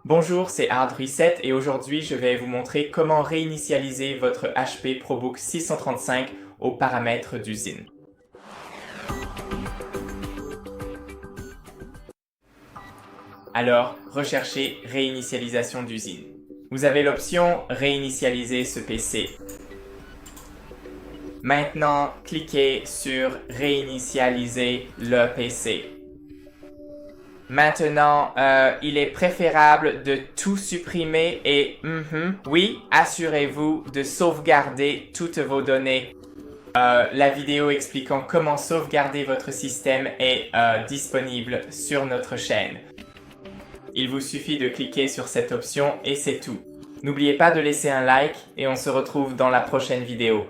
Bonjour, c'est Cette et aujourd'hui je vais vous montrer comment réinitialiser votre HP ProBook 635 aux paramètres d'usine. Alors, recherchez réinitialisation d'usine. Vous avez l'option réinitialiser ce PC. Maintenant, cliquez sur réinitialiser le PC. Maintenant, il est préférable de tout supprimer et, oui, assurez-vous de sauvegarder toutes vos données. La vidéo expliquant comment sauvegarder votre système est disponible sur notre chaîne. Il vous suffit de cliquer sur cette option et c'est tout. N'oubliez pas de laisser un like et on se retrouve dans la prochaine vidéo.